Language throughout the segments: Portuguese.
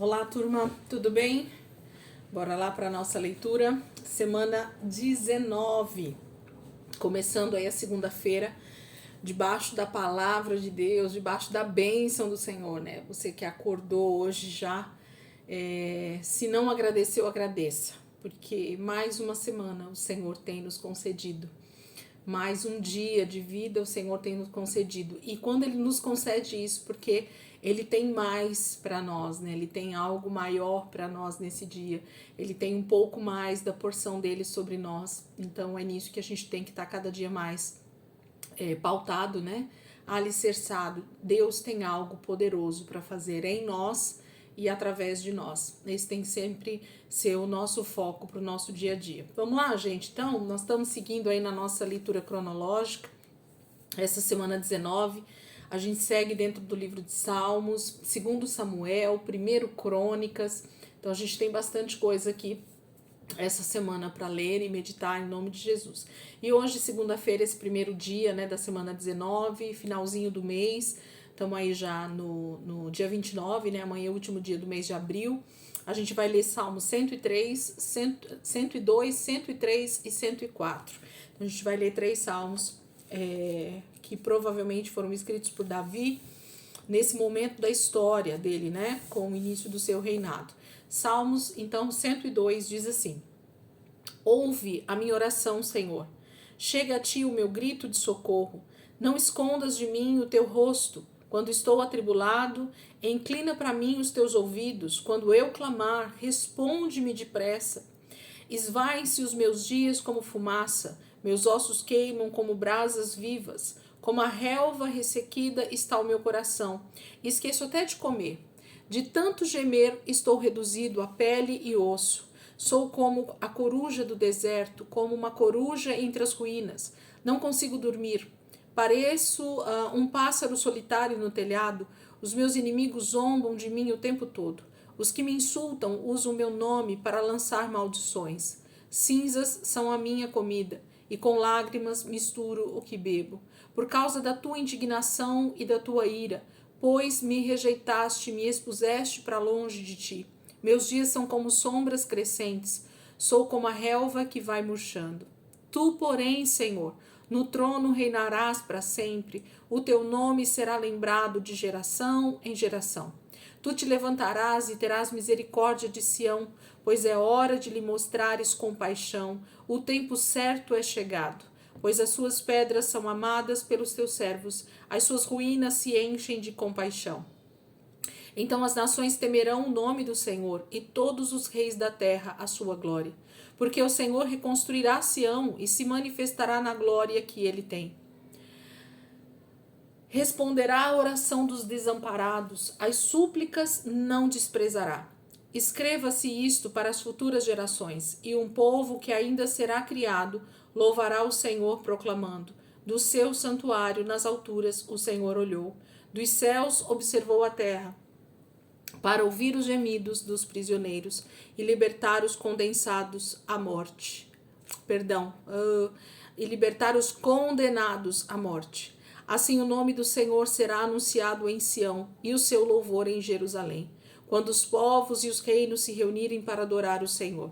Olá, turma, tudo bem? Bora lá para a nossa leitura, semana 19, começando aí a segunda-feira, debaixo da palavra de Deus, debaixo da bênção do Senhor, né? Você que acordou hoje já, se não agradeceu, agradeça, porque mais uma semana o Senhor tem nos concedido. Mais um dia de vida o Senhor tem nos concedido. E quando Ele nos concede isso, porque Ele tem mais para nós, né? Ele tem algo maior para nós nesse dia. Ele tem um pouco mais da porção dele sobre nós. Então é nisso que a gente tem que estar cada dia mais pautado, né? Alicerçado. Deus tem algo poderoso para fazer em nós e através de nós. Esse tem que sempre ser o nosso foco para o nosso dia a dia. Vamos lá, gente? Então, nós estamos seguindo aí na nossa leitura cronológica, essa semana 19, a gente segue dentro do livro de Salmos, 2 Samuel, 1 Crônicas, então a gente tem bastante coisa aqui essa semana para ler e meditar em nome de Jesus. E hoje, segunda-feira, esse primeiro dia, né, da semana 19, finalzinho do mês, estamos aí já no dia 29, né? Amanhã é o último dia do mês de abril. A gente vai ler Salmos 103, 102, 103 e 104. Então, a gente vai ler 3 salmos que provavelmente foram escritos por Davi nesse momento da história dele, né? Com o início do seu reinado. Salmos, então, 102 diz assim: Ouve a minha oração, Senhor. Chega a ti o meu grito de socorro. Não escondas de mim o teu rosto. Quando estou atribulado, inclina para mim os teus ouvidos. Quando eu clamar, responde-me depressa. Esvaem-se os meus dias como fumaça, meus ossos queimam como brasas vivas. Como a relva ressequida está o meu coração. Esqueço até de comer. De tanto gemer, estou reduzido a pele e osso. Sou como a coruja do deserto, como uma coruja entre as ruínas. Não consigo dormir. Pareço um pássaro solitário no telhado. Os meus inimigos zombam de mim o tempo todo. Os que me insultam usam meu nome para lançar maldições. Cinzas são a minha comida, e com lágrimas misturo o que bebo. Por causa da tua indignação e da tua ira, pois me rejeitaste e me expuseste para longe de ti. Meus dias são como sombras crescentes, sou como a relva que vai murchando. Tu, porém, Senhor, no trono reinarás para sempre, o teu nome será lembrado de geração em geração. Tu te levantarás e terás misericórdia de Sião, pois é hora de lhe mostrares compaixão, o tempo certo é chegado. Pois as suas pedras são amadas pelos teus servos, as suas ruínas se enchem de compaixão. Então as nações temerão o nome do Senhor, e todos os reis da terra a sua glória. Porque o Senhor reconstruirá Sião e se manifestará na glória que ele tem. Responderá à oração dos desamparados, as súplicas não desprezará. Escreva-se isto para as futuras gerações, e um povo que ainda será criado louvará o Senhor proclamando: do seu santuário nas alturas o Senhor olhou, dos céus observou a terra, para ouvir os gemidos dos prisioneiros e libertar os condenados à morte. E libertar os condenados à morte. Assim o nome do Senhor será anunciado em Sião e o seu louvor em Jerusalém, quando os povos e os reinos se reunirem para adorar o Senhor.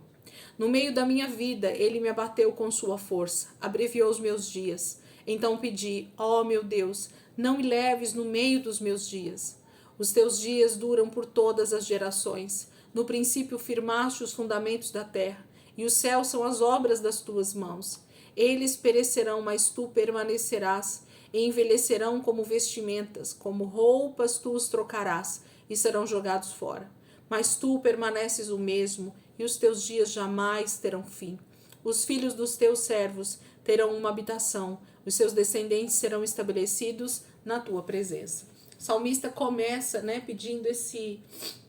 No meio da minha vida, ele me abateu com sua força, abreviou os meus dias. Então pedi: ó meu Deus, não me leves no meio dos meus dias. Os teus dias duram por todas as gerações. No princípio firmaste os fundamentos da terra, e os céus são as obras das tuas mãos. Eles perecerão, mas tu permanecerás, e envelhecerão como vestimentas, como roupas tu os trocarás, e serão jogados fora. Mas tu permaneces o mesmo, e os teus dias jamais terão fim. Os filhos dos teus servos terão uma habitação, os seus descendentes serão estabelecidos na tua presença. O salmista começa, né, pedindo esse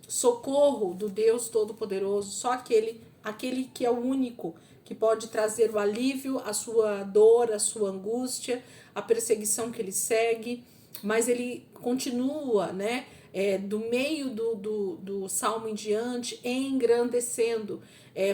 socorro do Deus Todo-Poderoso, só aquele que é o único que pode trazer o alívio, a sua dor, a sua angústia, a perseguição que ele segue, mas ele continua, né, do meio do salmo em diante, engrandecendo,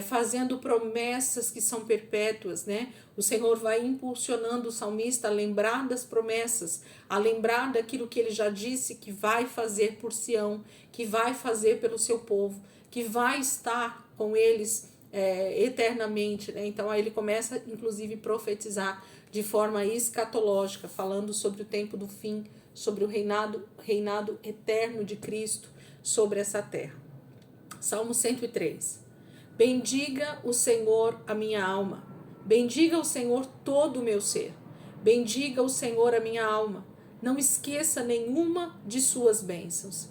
fazendo promessas que são perpétuas, né? O Senhor vai impulsionando o salmista a lembrar das promessas, a lembrar daquilo que ele já disse que vai fazer por Sião, que vai fazer pelo seu povo, que vai estar com eles eternamente, né? Então aí ele começa inclusive a profetizar de forma escatológica, falando sobre o tempo do fim, sobre o reinado eterno de Cristo sobre essa terra. Salmo 103. Bendiga o Senhor a minha alma, bendiga o Senhor todo o meu ser, bendiga o Senhor a minha alma, não esqueça nenhuma de suas bênçãos.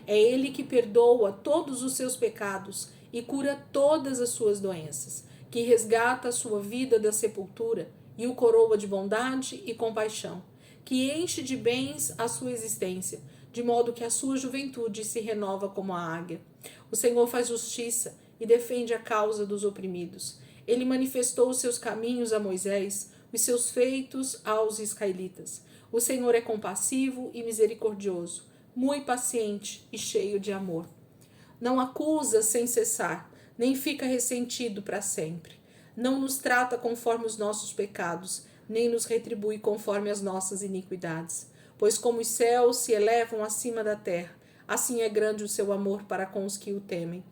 É Ele que perdoa todos os seus pecados e cura todas as suas doenças, que resgata a sua vida da sepultura e o coroa de bondade e compaixão, que enche de bens a sua existência, de modo que a sua juventude se renova como a águia. O Senhor faz justiça e defende a causa dos oprimidos. Ele manifestou os seus caminhos a Moisés, os seus feitos aos israelitas. O Senhor é compassivo e misericordioso, muito paciente e cheio de amor. Não acusa sem cessar, nem fica ressentido para sempre. Não nos trata conforme os nossos pecados, nem nos retribui conforme as nossas iniquidades. Pois como os céus se elevam acima da terra, assim é grande o seu amor para com os que o temem.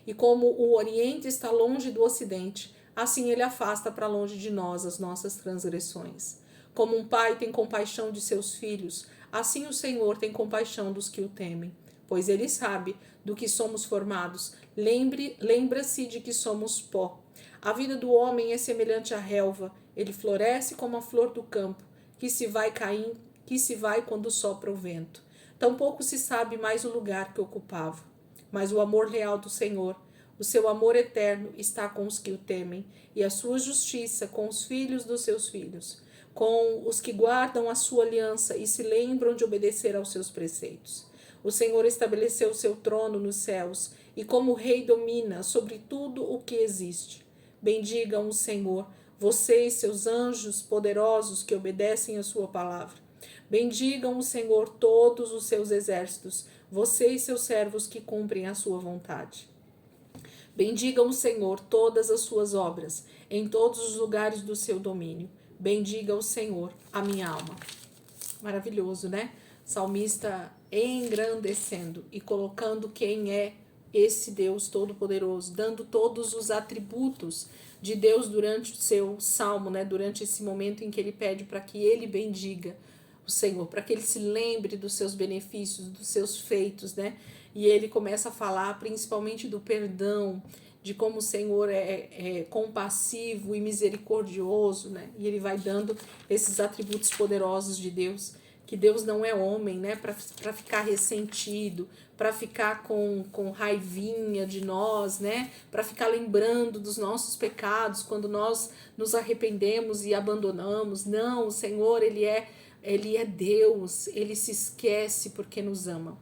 E como o Oriente está longe do Ocidente, assim ele afasta para longe de nós as nossas transgressões. Como um pai tem compaixão de seus filhos, assim o Senhor tem compaixão dos que o temem. Pois ele sabe do que somos formados, lembra-se de que somos pó. A vida do homem é semelhante à relva, ele floresce como a flor do campo, que se vai quando sopra o vento. Tampouco se sabe mais o lugar que ocupava. Mas o amor leal do Senhor, o seu amor eterno, está com os que o temem, e a sua justiça com os filhos dos seus filhos, com os que guardam a sua aliança e se lembram de obedecer aos seus preceitos. O Senhor estabeleceu o seu trono nos céus, e como rei domina sobre tudo o que existe. Bendigam o Senhor, vocês, seus anjos poderosos que obedecem a sua palavra. Bendigam o Senhor todos os seus exércitos, vocês, seus servos que cumprem a sua vontade. Bendigam o Senhor todas as suas obras, em todos os lugares do seu domínio. Bendiga o Senhor a minha alma. Maravilhoso, né? Salmista engrandecendo e colocando quem é esse Deus Todo-Poderoso, dando todos os atributos de Deus durante o seu salmo, né? Durante esse momento em que ele pede para que ele bendiga o Senhor, para que ele se lembre dos seus benefícios, dos seus feitos, né? E ele começa a falar principalmente do perdão, de como o Senhor é compassivo e misericordioso, né? E ele vai dando esses atributos poderosos de Deus, que Deus não é homem, né? Para ficar ressentido, para ficar com raivinha de nós, né? Para ficar lembrando dos nossos pecados quando nós nos arrependemos e abandonamos. Não, o Senhor, ele é Deus, ele se esquece porque nos ama.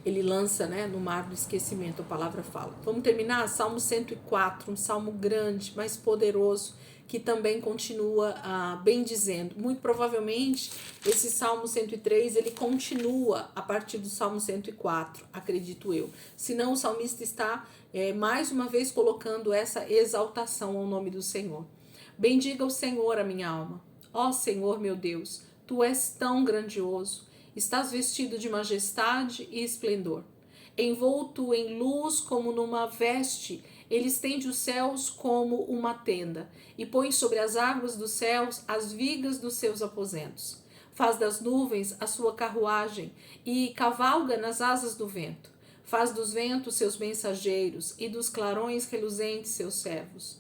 Ele lança, né, no mar do esquecimento, a palavra fala. Vamos terminar? Salmo 104, um salmo grande, mas poderoso, que também continua bendizendo. Muito provavelmente, esse Salmo 103, ele continua a partir do Salmo 104, acredito eu. Senão, o salmista está, mais uma vez, colocando essa exaltação ao nome do Senhor. Bendiga o Senhor, a minha alma. Ó Senhor, meu Deus, Tu és tão grandioso. Estás vestido de majestade e esplendor. Envolto em luz como numa veste, ele estende os céus como uma tenda, e põe sobre as águas dos céus as vigas dos seus aposentos. Faz das nuvens a sua carruagem, e cavalga nas asas do vento. Faz dos ventos seus mensageiros, e dos clarões reluzentes seus servos.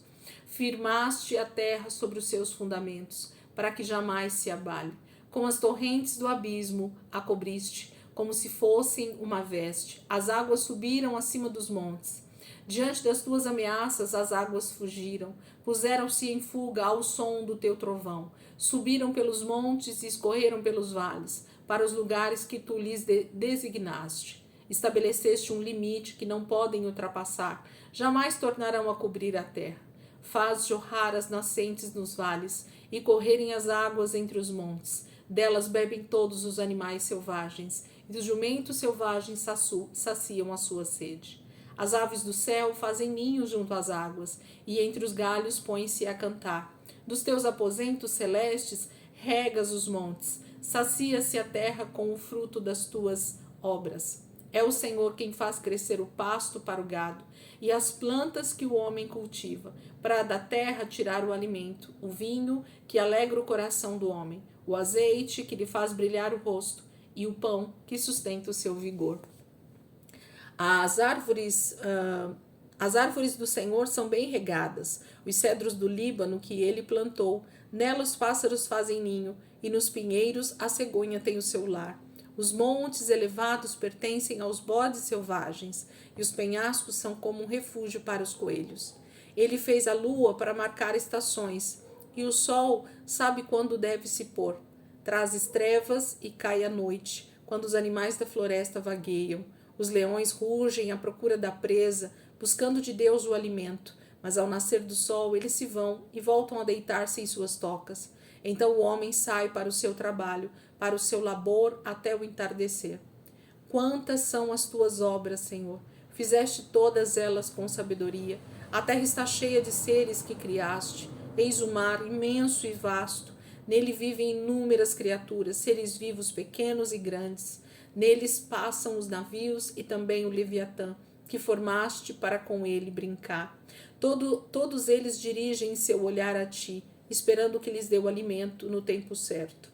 Firmaste a terra sobre os seus fundamentos, para que jamais se abale. Com as torrentes do abismo a cobriste, como se fossem uma veste. As águas subiram acima dos montes. Diante das tuas ameaças, as águas fugiram. Puseram-se em fuga ao som do teu trovão. Subiram pelos montes e escorreram pelos vales, para os lugares que tu lhes designaste. Estabeleceste um limite que não podem ultrapassar. Jamais tornarão a cobrir a terra. Faz jorrar as nascentes nos vales e correrem as águas entre os montes. Delas bebem todos os animais selvagens, e os jumentos selvagens saciam a sua sede. As aves do céu fazem ninhos junto às águas, e entre os galhos põem-se a cantar. Dos teus aposentos celestes regas os montes, sacia-se a terra com o fruto das tuas obras. É o Senhor quem faz crescer o pasto para o gado e as plantas que o homem cultiva, para da terra tirar o alimento, o vinho que alegra o coração do homem, o azeite que lhe faz brilhar o rosto e o pão que sustenta o seu vigor. As árvores do Senhor são bem regadas, os cedros do Líbano que ele plantou, nela os pássaros fazem ninho, e nos pinheiros a cegonha tem o seu lar. Os montes elevados pertencem aos bodes selvagens, e os penhascos são como um refúgio para os coelhos. Ele fez a lua para marcar estações, e o sol sabe quando deve se pôr. Trazes trevas e cai a noite, quando os animais da floresta vagueiam. Os leões rugem à procura da presa, buscando de Deus o alimento, mas ao nascer do sol eles se vão e voltam a deitar-se em suas tocas. Então o homem sai para o seu trabalho, para o seu labor até o entardecer. Quantas são as tuas obras, Senhor? Fizeste todas elas com sabedoria. A terra está cheia de seres que criaste. Eis o mar imenso e vasto. Nele vivem inúmeras criaturas, seres vivos pequenos e grandes. Neles passam os navios e também o Leviatã, que formaste para com ele brincar. Todos eles dirigem seu olhar a ti, esperando que lhes dê o alimento no tempo certo.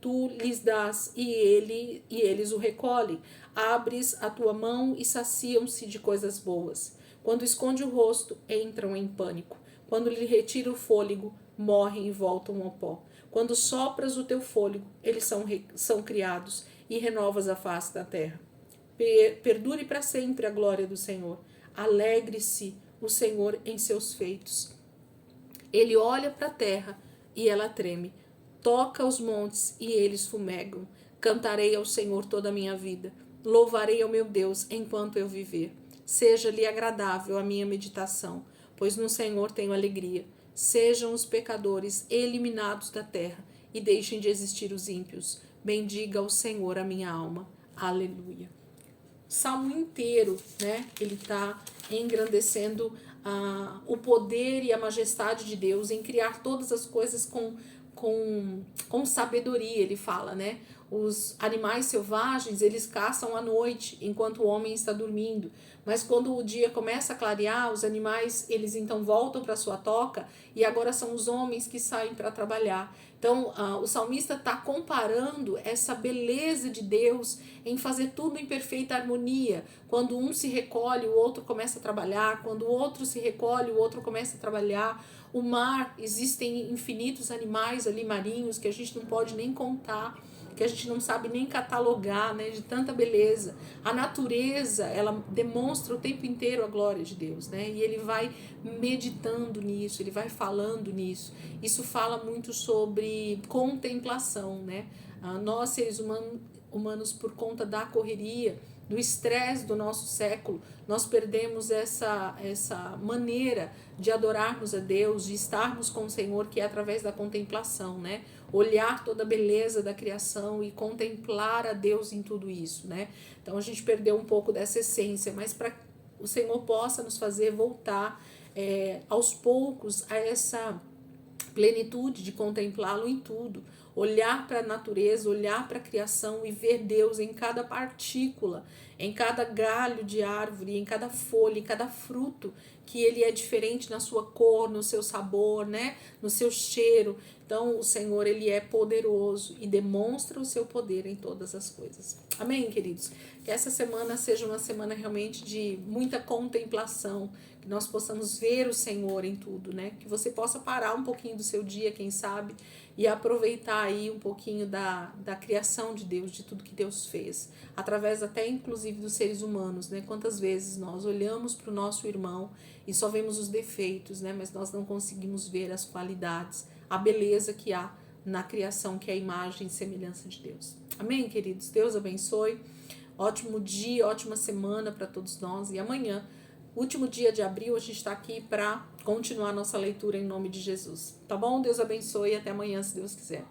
Tu lhes dás e eles o recolhem. Abres a tua mão e saciam-se de coisas boas. Quando esconde o rosto, entram em pânico. Quando lhe retira o fôlego, morrem e voltam ao pó. Quando sopras o teu fôlego, eles são criados e renovas a face da terra. Perdure para sempre a glória do Senhor. Alegre-se o Senhor em seus feitos. Ele olha para a terra e ela treme. Toca os montes e eles fumegam. Cantarei ao Senhor toda a minha vida. Louvarei ao meu Deus enquanto eu viver. Seja-lhe agradável a minha meditação, pois no Senhor tenho alegria. Sejam os pecadores eliminados da terra e deixem de existir os ímpios. Bendiga o Senhor a minha alma. Aleluia. Salmo inteiro, né? Ele está engrandecendo o poder e a majestade de Deus em criar todas as coisas com sabedoria, ele fala, né? Os animais selvagens, eles caçam à noite, enquanto o homem está dormindo. Mas quando o dia começa a clarear, os animais, eles então voltam para sua toca e agora são os homens que saem para trabalhar. Então, o salmista está comparando essa beleza de Deus em fazer tudo em perfeita harmonia. Quando um se recolhe, o outro começa a trabalhar. Quando o outro se recolhe, o outro começa a trabalhar. O mar, existem infinitos animais ali marinhos que a gente não pode nem contar, que a gente não sabe nem catalogar, né, de tanta beleza. A natureza, ela demonstra o tempo inteiro a glória de Deus, né? E ele vai meditando nisso, ele vai falando nisso. Isso fala muito sobre contemplação, né? Nós, seres humanos, por conta da correria, do estresse do nosso século, nós perdemos essa maneira de adorarmos a Deus, de estarmos com o Senhor, que é através da contemplação, né? Olhar toda a beleza da criação e contemplar a Deus em tudo isso, né? Então a gente perdeu um pouco dessa essência, mas para o Senhor possa nos fazer voltar aos poucos a essa plenitude de contemplá-lo em tudo, olhar para a natureza, olhar para a criação e ver Deus em cada partícula, em cada galho de árvore, em cada folha, em cada fruto, que ele é diferente na sua cor, no seu sabor, né? No seu cheiro. Então o Senhor, ele é poderoso e demonstra o seu poder em todas as coisas. Amém, queridos? Que essa semana seja uma semana realmente de muita contemplação, que nós possamos ver o Senhor em tudo, né? Que você possa parar um pouquinho do seu dia, quem sabe, e aproveitar aí um pouquinho da criação de Deus, de tudo que Deus fez, através até inclusive dos seres humanos, né? Quantas vezes nós olhamos para o nosso irmão e só vemos os defeitos, né? Mas nós não conseguimos ver as qualidades, a beleza que há na criação, que é a imagem e semelhança de Deus. Amém, queridos? Deus abençoe. Ótimo dia, ótima semana para todos nós. E amanhã, último dia de abril, a gente está aqui para continuar nossa leitura em nome de Jesus. Tá bom? Deus abençoe e até amanhã, se Deus quiser.